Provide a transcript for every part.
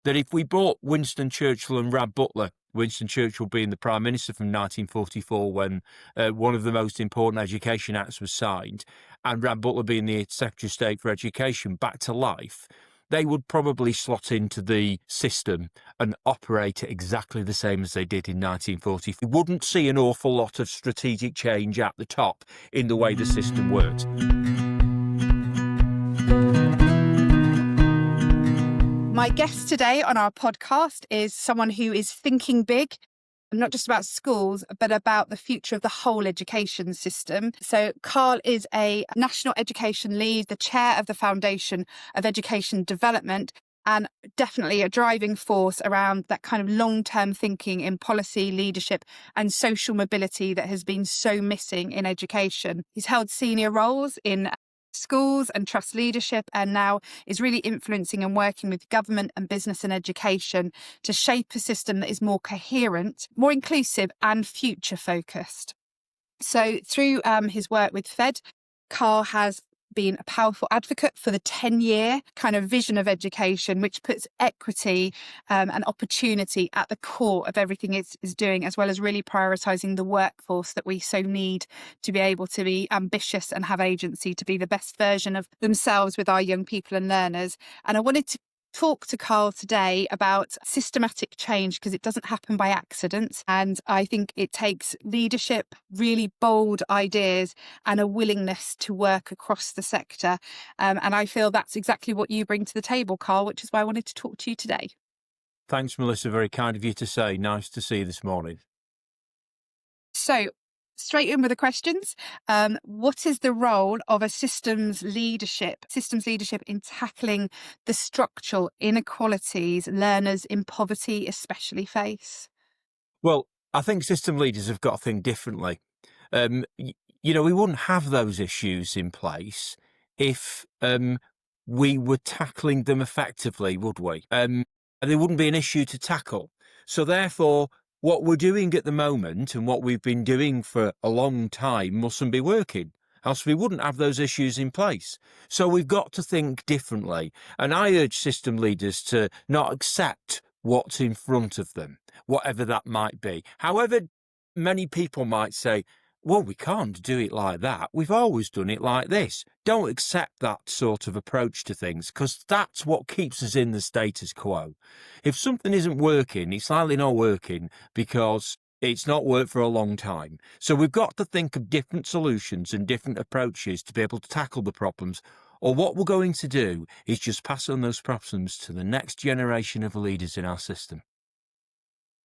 that if we brought Winston Churchill and Rab Butler, Winston Churchill being the Prime Minister from 1944 when one of the most important education acts was signed, and Rab Butler being the Secretary of State for Education, back to life, they would probably slot into the system and operate it exactly the same as they did in 1940. We wouldn't see an awful lot of strategic change at the top in the way the system worked. My guest today on our podcast is someone who is thinking big, not just about schools, but about the future of the whole education system. So Carl is a national education lead, the chair of the Foundation of Education Development, and definitely a driving force around that kind of long-term thinking in policy, leadership and social mobility that has been so missing in education. He's held senior roles in schools and trust leadership, and now is really influencing and working with government and business and education to shape a system that is more coherent, more inclusive and future focused. So through his work with FED, Carl has been a powerful advocate for the 10-year kind of vision of education, which puts equity and opportunity at the core of everything it's doing, as well as really prioritising the workforce that we so need to be able to be ambitious and have agency to be the best version of themselves with our young people and learners. And I wanted to talk to Carl today about systematic change, because it doesn't happen by accident. And I think it takes leadership, really bold ideas and a willingness to work across the sector. And I feel that's exactly what you bring to the table, Carl, which is why I wanted to talk to you today. Thanks, Melissa. Very kind of you to say. Nice to see you this morning. So, straight in with the questions. What is the role of a systems leadership in tackling the structural inequalities learners in poverty especially face? Well, I think system leaders have got to think differently. We wouldn't have those issues in place if we were tackling them effectively, would we? And there wouldn't be an issue to tackle. So therefore, what we're doing at the moment and what we've been doing for a long time mustn't be working, else we wouldn't have those issues in place. So we've got to think differently. And I urge system leaders to not accept what's in front of them, whatever that might be. However, many people might say, well, we can't do it like that. We've always done it like this. Don't accept that sort of approach to things, because that's what keeps us in the status quo. If something isn't working, it's likely not working because it's not worked for a long time. So we've got to think of different solutions and different approaches to be able to tackle the problems. Or what we're going to do is just pass on those problems to the next generation of leaders in our system.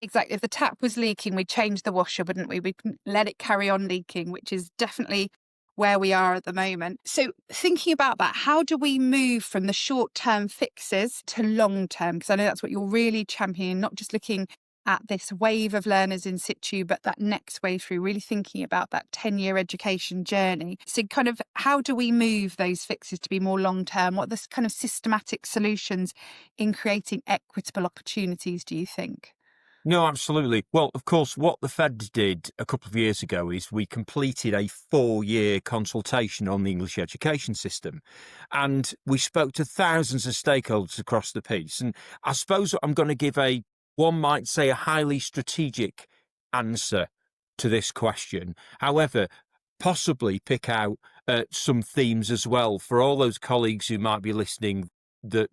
Exactly. If the tap was leaking, we'd change the washer, wouldn't we? We couldn't let it carry on leaking, which is definitely where we are at the moment. So thinking about that, how do we move from the short-term fixes to long-term? Because I know that's what you're really championing, not just looking at this wave of learners in situ, but that next wave through, really thinking about that 10-year education journey. So kind of how do we move those fixes to be more long-term? What are the kind of systematic solutions in creating equitable opportunities, do you think? No, absolutely. Well, of course, what the Feds did a couple of years ago is we completed a 4-year consultation on the English education system. And we spoke to thousands of stakeholders across the piece. And I suppose I'm going to give one might say, a highly strategic answer to this question. However, possibly pick out some themes as well for all those colleagues who might be listening that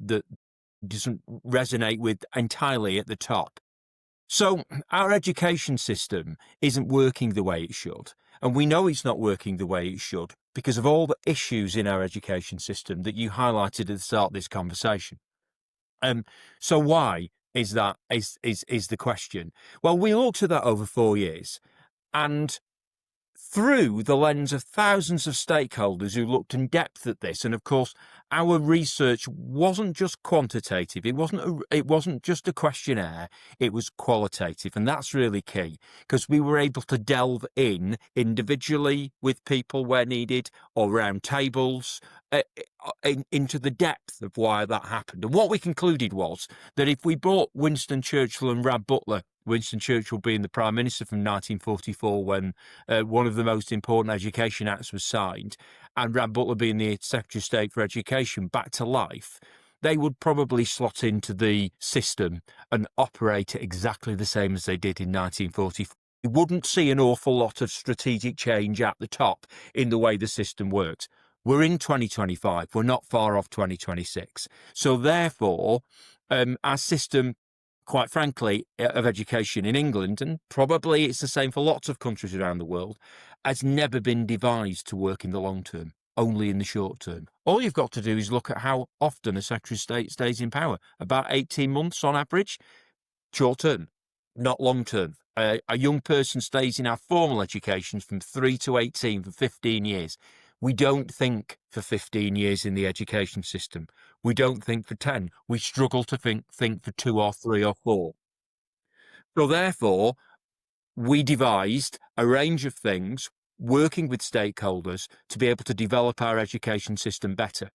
doesn't resonate with entirely at the top. So our education system isn't working the way it should. And we know it's not working the way it should because of all the issues in our education system that you highlighted at the start of this conversation. So why is that is the question? Well, we looked at that over 4 years, and through the lens of thousands of stakeholders who looked in depth at this. And of course, our research wasn't just quantitative. It wasn't just a questionnaire. It was qualitative. And that's really key because we were able to delve in individually with people where needed or round tables into the depth of why that happened. And what we concluded was that if we brought Winston Churchill and Rab Butler, Winston Churchill being the Prime Minister from 1944 when one of the most important education acts was signed, and Rab Butler being the Secretary of State for Education, back to life, they would probably slot into the system and operate it exactly the same as they did in 1944. You wouldn't see an awful lot of strategic change at the top in the way the system works. We're in 2025. We're not far off 2026. So therefore, our system, quite frankly, of education in England, and probably it's the same for lots of countries around the world, has never been devised to work in the long term, only in the short term. All you've got to do is look at how often a Secretary of State stays in power. About 18 months on average, short term, not long term. A young person stays in our formal education from 3 to 18 for 15 years. We don't think for 15 years in the education system. We don't think for 10. We struggle to think for 2 or 3 or 4. So therefore, we devised a range of things, working with stakeholders to be able to develop our education system better.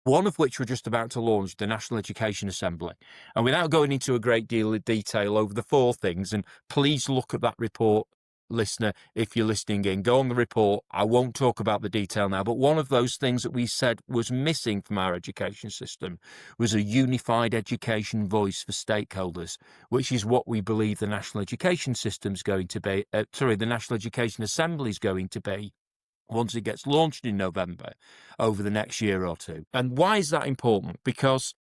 One of which we're just about to launch, the National Education Assembly. And without going into a great deal of detail over the 4 things, and please look at that report, listener, if you're listening in, go on the report. I won't talk about the detail now, but one of those things that we said was missing from our education system was a unified education voice for stakeholders, which is what we believe the National Education System's going to be, the National Education Assembly is going to be once it gets launched in November over the next year or 2. And why is that important? Because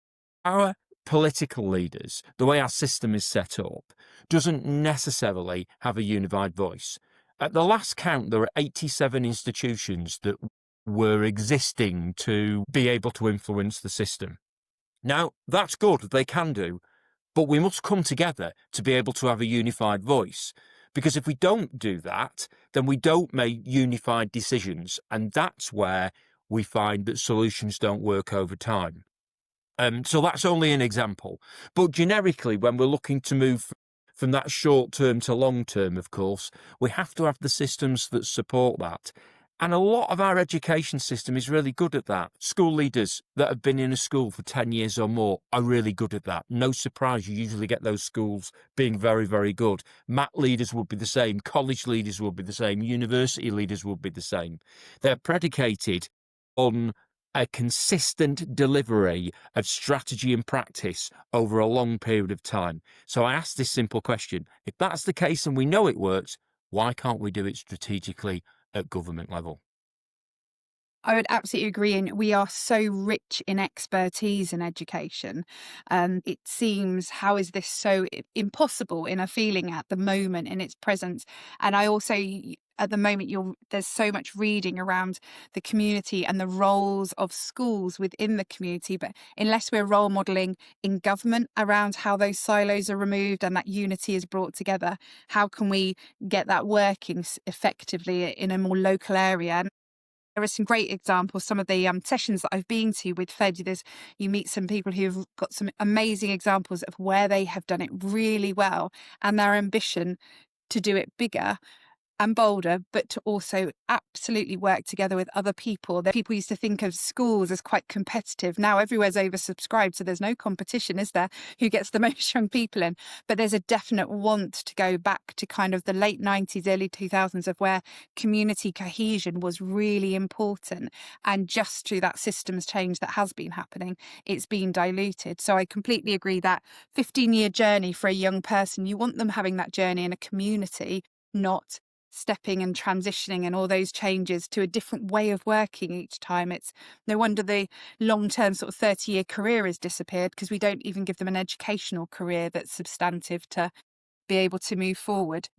our political leaders, the way our system is set up, doesn't necessarily have a unified voice. At the last count, there were 87 institutions that were existing to be able to influence the system. Now, that's good, they can do, but we must come together to be able to have a unified voice. Because if we don't do that, then we don't make unified decisions. And that's where we find that solutions don't work over time. So that's only an example. But generically, when we're looking to move from that short term to long term, of course, we have to have the systems that support that. And a lot of our education system is really good at that. School leaders that have been in a school for 10 years or more are really good at that. No surprise, you usually get those schools being very, very good. MAT leaders would be the same. College leaders would be the same. University leaders would be the same. They're predicated on a consistent delivery of strategy and practice over a long period of time. So I ask this simple question. If that's the case and we know it works, why can't we do it strategically at government level? I would absolutely agree. And we are so rich in expertise in education. It seems, how is this so impossible in a feeling at the moment in its presence? And I also, at the moment, there's so much reading around the community and the roles of schools within the community. But unless we're role modelling in government around how those silos are removed and that unity is brought together, how can we get that working effectively in a more local area? There are some great examples. Some of the sessions that I've been to with Fed, you meet some people who've got some amazing examples of where they have done it really well and their ambition to do it bigger and bolder, but to also absolutely work together with other people. People used to think of schools as quite competitive. Now everywhere's oversubscribed, so there's no competition, is there? Who gets the most young people in? But there's a definite want to go back to kind of the late 90s, early 2000s of where community cohesion was really important. And just through that systems change that has been happening, it's been diluted. So I completely agree that 15-year journey for a young person, you want them having that journey in a community, not stepping and transitioning and all those changes to a different way of working each time. It's no wonder the long-term sort of 30-year career has disappeared, because we don't even give them an educational career that's substantive to be able to move forward.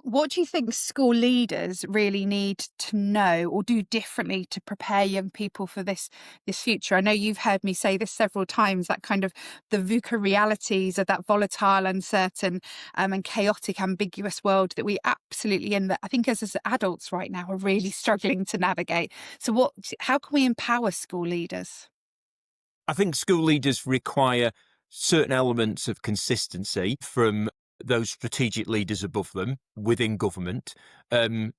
What do you think school leaders really need to know or do differently to prepare young people for this future? I know you've heard me say this several times, that kind of the VUCA realities of that volatile, uncertain, and chaotic, ambiguous world that we absolutely that I think as adults right now are really struggling to navigate. So how can we empower school leaders? I think school leaders require certain elements of consistency from those strategic leaders above them within government. An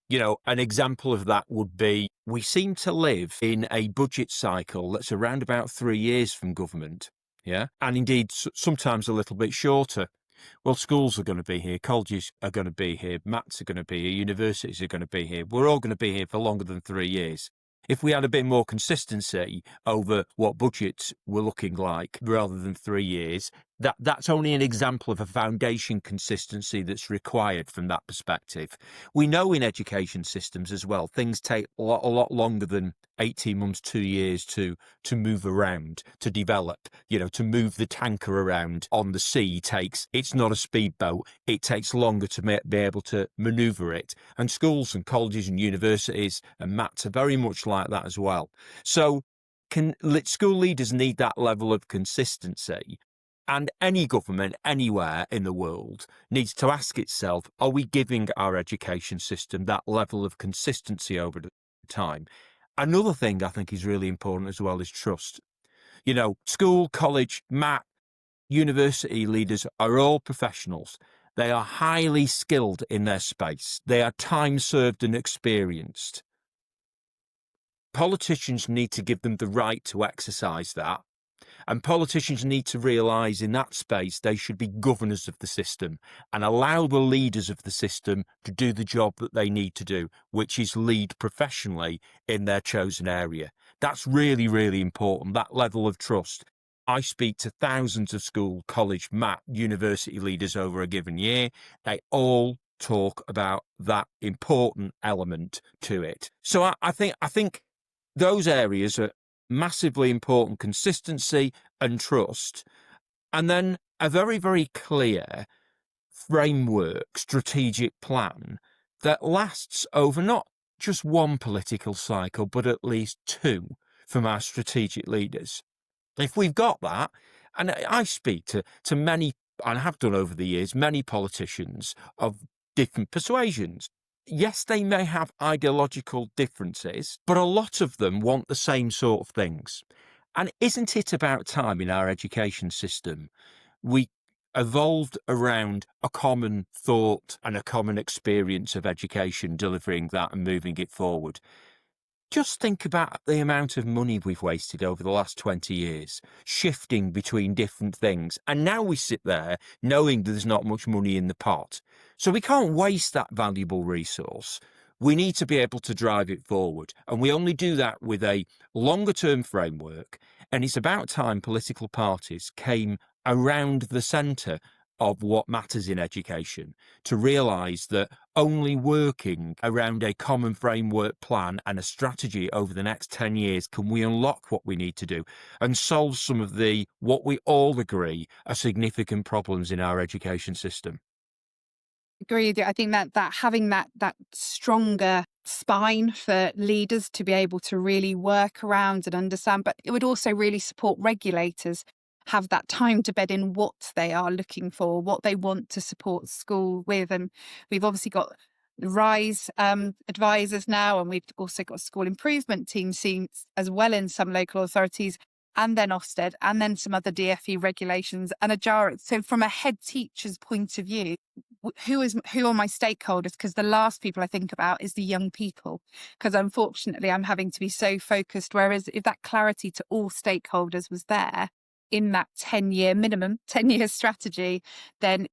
example of that would be, we seem to live in a budget cycle that's around about 3 years from government. Yeah. And indeed, sometimes a little bit shorter. Well, schools are going to be here, colleges are going to be here, MATs are going to be here, universities are going to be here. We're all going to be here for longer than 3 years. If we had a bit more consistency over what budgets were looking like rather than 3 years, that's only an example of a foundation consistency that's required from that perspective. We know in education systems as well, things take a lot longer than 18 months, 2 years to move around, to develop. To move the tanker around on the sea it's not a speedboat. It takes longer to be able to maneuver it. And schools and colleges and universities and MATs are very much like that as well. So school leaders need that level of consistency. And any government anywhere in the world needs to ask itself, are we giving our education system that level of consistency over time? Another thing I think is really important as well is trust. School, college, MAT, university leaders are all professionals. They are highly skilled in their space. They are time served and experienced. Politicians need to give them the right to exercise that. And politicians need to realise in that space they should be governors of the system and allow the leaders of the system to do the job that they need to do, which is lead professionally in their chosen area. That's really, really important, that level of trust. I speak to thousands of school, college, MAT, university leaders over a given year. They all talk about that important element to it. So I think those areas are massively important: consistency and trust, and then a very, very clear framework, strategic plan that lasts over not just one political cycle, but at least two from our strategic leaders. If we've got that, and I speak to many, and have done over the years, many politicians of different persuasions. Yes, they may have ideological differences, but a lot of them want the same sort of things. And isn't it about time in our education system we evolved around a common thought and a common experience of education, delivering that and moving it forward? Just think about the amount of money we've wasted over the last 20 years, shifting between different things. And now we sit there knowing there's not much money in the pot. So we can't waste that valuable resource. We need to be able to drive it forward. And we only do that with a longer term framework. And it's about time political parties came around the centre of what matters in education, to realise that only working around a common framework plan and a strategy over the next 10 years can we unlock what we need to do and solve some of what we all agree are significant problems in our education system. Agree with you. I think that having that stronger spine for leaders to be able to really work around and understand, but it would also really support regulators have that time to bed in what they are looking for, what they want to support school with. And we've obviously got RISE advisors now, and we've also got school improvement teams as well in some local authorities, and then Ofsted, and then some other DfE regulations and a jar. So from a head teacher's point of view, who are my stakeholders? Because the last people I think about is the young people, because unfortunately I'm having to be so focused. Whereas if that clarity to all stakeholders was there in that 10-year minimum, 10-year strategy, then,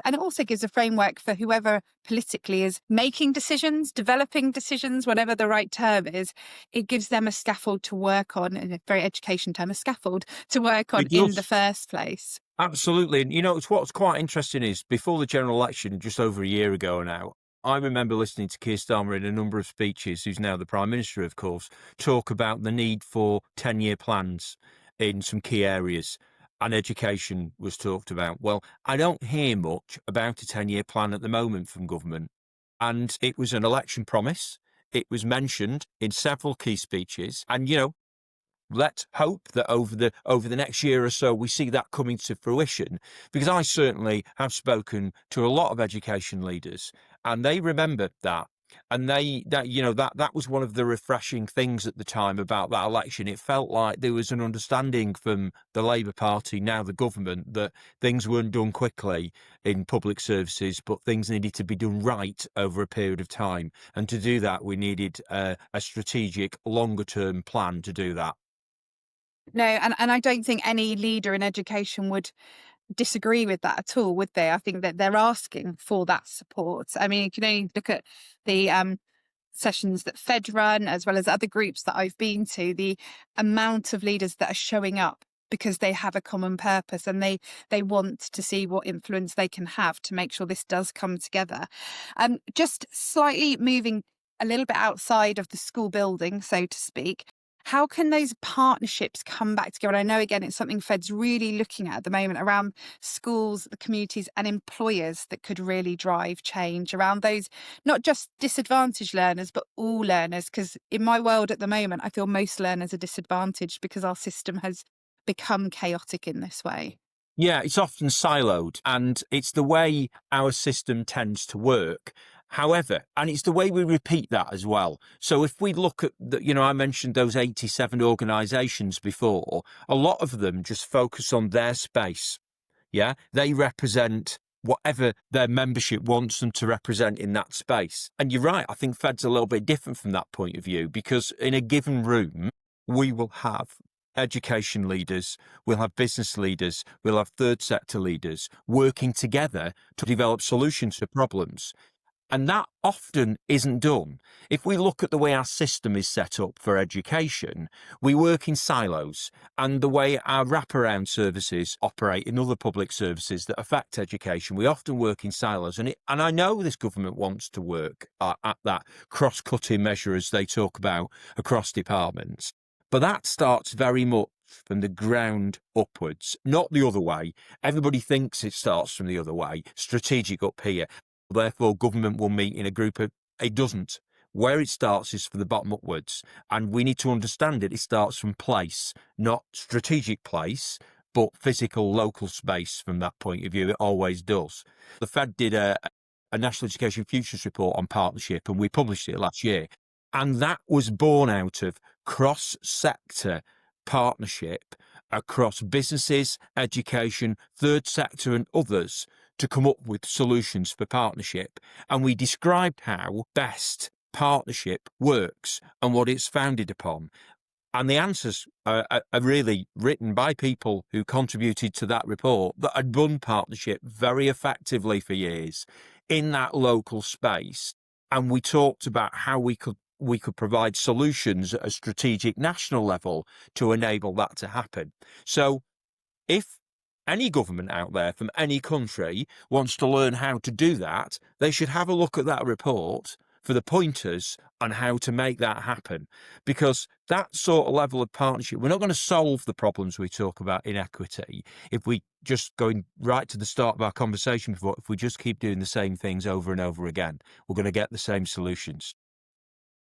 and it also gives a framework for whoever politically is making decisions, developing decisions, whatever the right term is. It gives them a scaffold to work on, in a very education term, a scaffold to work on It in the does. first place. Absolutely. And it's what's quite interesting is before the general election, just over a year ago now, I remember listening to Keir Starmer in a number of speeches, who's now the Prime Minister, of course, talk about the need for 10-year plans in some key areas. And education was talked about. Well, I don't hear much about a 10-year plan at the moment from government. And it was an election promise. It was mentioned in several key speeches. And, let's hope that over the next year or so we see that coming to fruition, because I certainly have spoken to a lot of education leaders and they remember that. And that was one of the refreshing things at the time about that election. It felt like there was an understanding from the Labour Party, now the government, that things weren't done quickly in public services, but things needed to be done right over a period of time. And to do that, we needed a strategic, longer term plan to do that. No, and I don't think any leader in education would disagree with that at all, would they? I think that they're asking for that support. I mean, you can only look at the sessions that Fed run, as well as other groups that I've been to, the amount of leaders that are showing up because they have a common purpose and they want to see what influence they can have to make sure this does come together. Just slightly moving a little bit outside of the school building, so to speak, how can those partnerships come back together? I know, again, it's something Fed's really looking at the moment around schools, the communities and employers that could really drive change around those, not just disadvantaged learners, but all learners. Because in my world at the moment, I feel most learners are disadvantaged because our system has become chaotic in this way. Yeah, it's often siloed, and it's the way our system tends to work. However, and it's the way we repeat that as well. So if we look at I mentioned those 87 organisations before, a lot of them just focus on their space. Yeah, they represent whatever their membership wants them to represent in that space. And you're right, I think Fed's a little bit different from that point of view, because in a given room, we will have education leaders, we'll have business leaders, we'll have third sector leaders working together to develop solutions to problems. And that often isn't done. If we look at the way our system is set up for education, we work in silos, and the way our wraparound services operate in other public services that affect education, we often work in silos. And I know this government wants to work at that cross-cutting measure, as they talk about, across departments. But that starts very much from the ground upwards, not the other way. Everybody thinks it starts from the other way, strategic up here. Therefore, government will meet in a group of... It doesn't. Where it starts is from the bottom upwards. And we need to understand it. It starts from place, not strategic place, but physical local space from that point of view. It always does. The Fed did a National Education Futures report on partnership, and we published it last year. And that was born out of cross-sector partnership across businesses, education, third sector and others to come up with solutions for partnership. And we described how best partnership works and what it's founded upon. And the answers are really written by people who contributed to that report that had run partnership very effectively for years in that local space. And we talked about how we could provide solutions at a strategic national level to enable that to happen. So if any government out there from any country wants to learn how to do that, they should have a look at that report for the pointers on how to make that happen. Because that sort of level of partnership, we're not going to solve the problems we talk about in equity if we just going right to the start of our conversation before, if we just keep doing the same things over and over again, we're going to get the same solutions.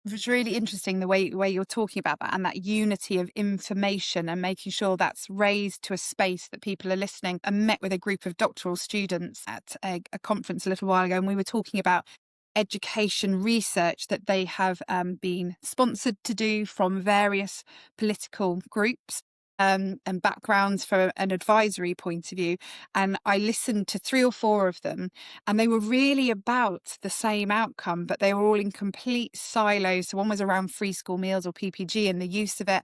It was really interesting the way you're talking about that, and that unity of information and making sure that's raised to a space that people are listening. I met with a group of doctoral students at a conference a little while ago, and we were talking about education research that they have been sponsored to do from various political groups and backgrounds from an advisory point of view. And I listened to 3 or 4 of them, and they were really about the same outcome, but they were all in complete silos. So one was around free school meals or PPG and the use of it,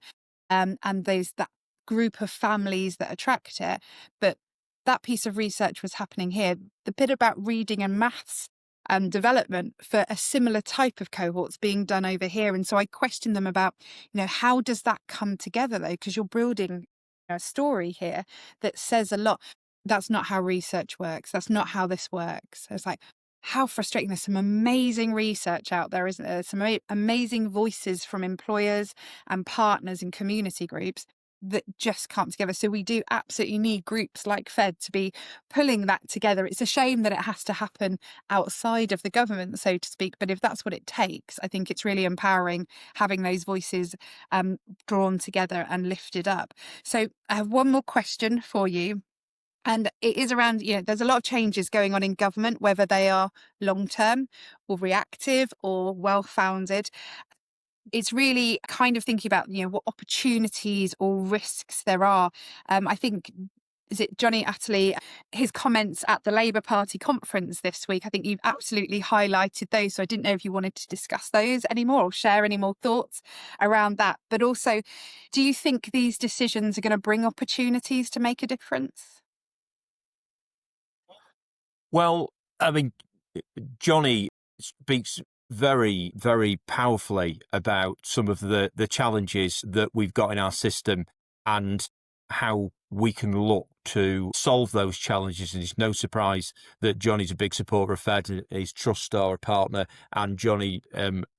and there's that group of families that attract it. But that piece of research was happening here. The bit about reading and maths and development for a similar type of cohorts being done over here. And so I questioned them about, how does that come together though? Because you're building a story here that says a lot. That's not how research works. That's not how this works. It's like, how frustrating. There's some amazing research out there, isn't there? There's some amazing voices from employers and partners and community groups that just come together. So we do absolutely need groups like Fed to be pulling that together. It's a shame that it has to happen outside of the government, so to speak. But if that's what it takes, I think it's really empowering having those voices drawn together and lifted up. So I have one more question for you. And it is around, there's a lot of changes going on in government, whether they are long-term or reactive or well-founded. It's really kind of thinking about, what opportunities or risks there are. I think, is it Johnny Attlee, his comments at the Labour Party conference this week, I think you've absolutely highlighted those. So I didn't know if you wanted to discuss those anymore or share any more thoughts around that. But also, do you think these decisions are going to bring opportunities to make a difference? Well, I mean, Johnny speaks very, very powerfully about some of the challenges that we've got in our system and how we can look to solve those challenges. And it's no surprise that Johnny's a big supporter of Fed, his trust star partner, and Johnny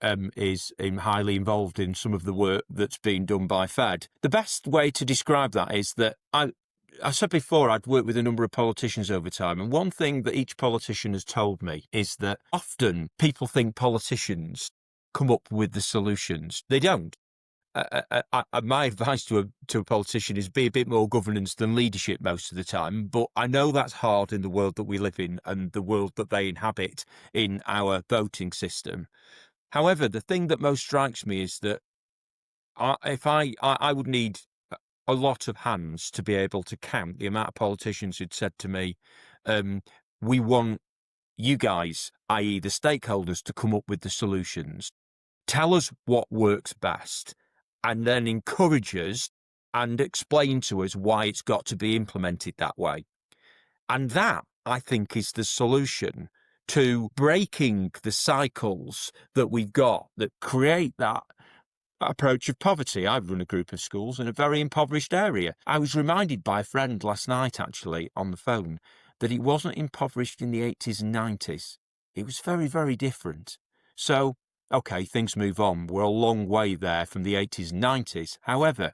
is highly involved in some of the work that's being done by Fed. The best way to describe that is that I said before, I'd worked with a number of politicians over time, and one thing that each politician has told me is that often people think politicians come up with the solutions. They don't. My advice to a politician is be a bit more governance than leadership most of the time, but I know that's hard in the world that we live in and the world that they inhabit in our voting system. However, the thing that most strikes me is that I would need a lot of hands to be able to count the amount of politicians who'd said to me, we want you guys, i.e. the stakeholders, to come up with the solutions. Tell us what works best and then encourage us and explain to us why it's got to be implemented that way. And that, I think, is the solution to breaking the cycles that we've got that create that approach of poverty. I've run a group of schools in a very impoverished area. I was reminded by a friend last night, actually, on the phone, that it wasn't impoverished in the 80s and 90s. It was very, very different. So, okay, things move on. We're a long way there from the 80s and 90s. However,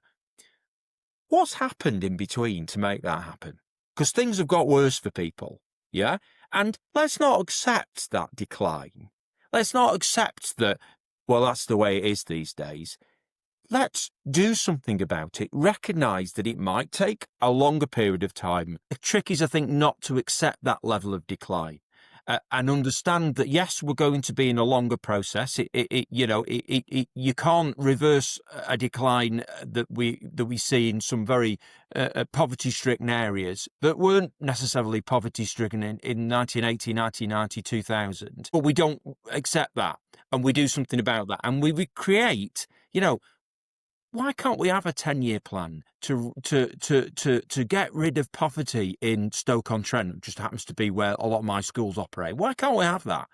what's happened in between to make that happen? Because things have got worse for people, yeah? And let's not accept that decline. Let's not accept that, well, that's the way it is these days. Let's do something about it. Recognise that it might take a longer period of time. The trick is, I think, not to accept that level of decline and understand that, yes, we're going to be in a longer process. You can't reverse a decline that we see in some very poverty-stricken areas that weren't necessarily poverty-stricken in 1980, 1990, 2000. But we don't accept that, and we do something about that, and we create, why can't we have a 10-year plan to get rid of poverty in Stoke-on-Trent? It just happens to be where a lot of my schools operate. Why can't we have that?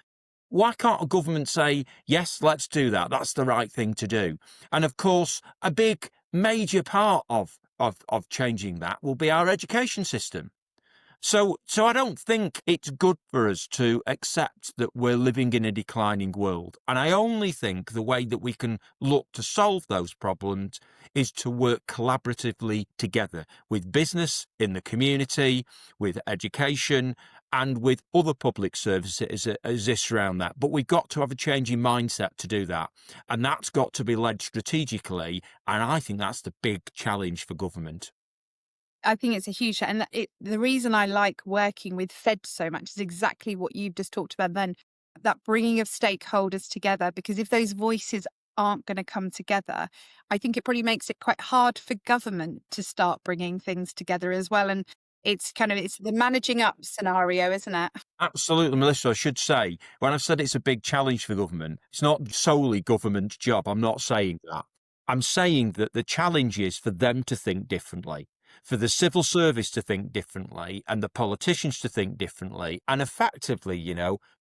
Why can't a government say, yes, let's do that? That's the right thing to do. And of course, a big major part of changing that will be our education system. So I don't think it's good for us to accept that we're living in a declining world. And I only think the way that we can look to solve those problems is to work collaboratively together with business in the community, with education, and with other public services that exist around that. But we've got to have a change in mindset to do that. And that's got to be led strategically. And I think that's the big challenge for government. I think it's a huge, and the reason I like working with Fed so much is exactly what you've just talked about then, that bringing of stakeholders together, because if those voices aren't going to come together, I think it probably makes it quite hard for government to start bringing things together as well. And it's the managing up scenario, isn't it? Absolutely, Melissa. I should say, when I've said it's a big challenge for government, it's not solely government's job. I'm not saying that. I'm saying that the challenge is for them to think differently, for the civil service to think differently, and the politicians to think differently, and effectively,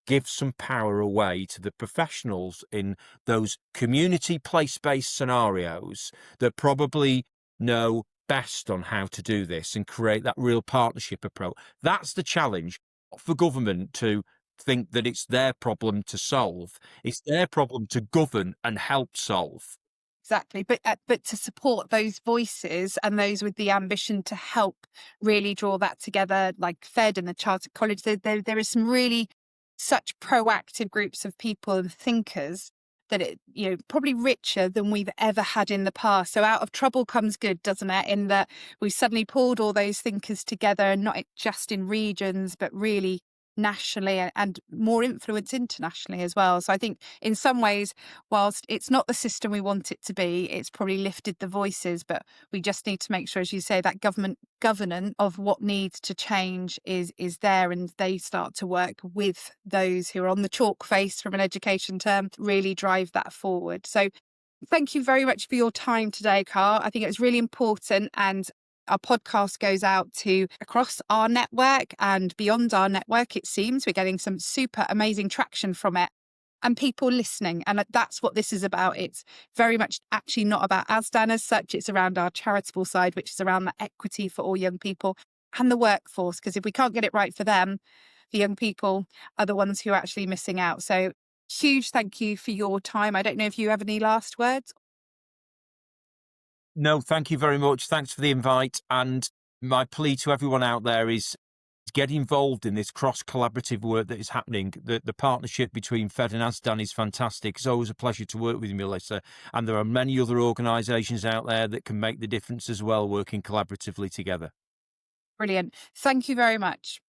give some power away to the professionals in those community place-based scenarios that probably know best on how to do this and create that real partnership approach. That's the challenge for government to think that it's their problem to solve. It's their problem to govern and help solve. Exactly. But to support those voices and those with the ambition to help really draw that together, like Fed and the Chartered College, there is some really such proactive groups of people and thinkers that probably richer than we've ever had in the past. So out of trouble comes good, doesn't it? In that we've suddenly pulled all those thinkers together, and not just in regions, but really nationally and more influence internationally as well. So I think in some ways, whilst it's not the system we want it to be, it's probably lifted the voices, but we just need to make sure, as you say, that government governance of what needs to change is there, and they start to work with those who are on the chalk face, from an education term, really drive that forward. So thank you very much for your time today, Carl. I think it's really important, and our podcast goes out to across our network and beyond our network. It seems we're getting some super amazing traction from it. and people listening. And that's what this is about. It's very much actually not about ASDAN as such. It's around our charitable side, which is around the equity for all young people and the workforce. Because if we can't get it right for them, the young people are the ones who are actually missing out. So huge thank you for your time. I don't know if you have any last words. No, thank you very much. Thanks for the invite. And my plea to everyone out there is get involved in this cross-collaborative work that is happening. The partnership between Fed and ASDAN is fantastic. It's always a pleasure to work with you, Melissa. And there are many other organisations out there that can make the difference as well, working collaboratively together. Brilliant. Thank you very much.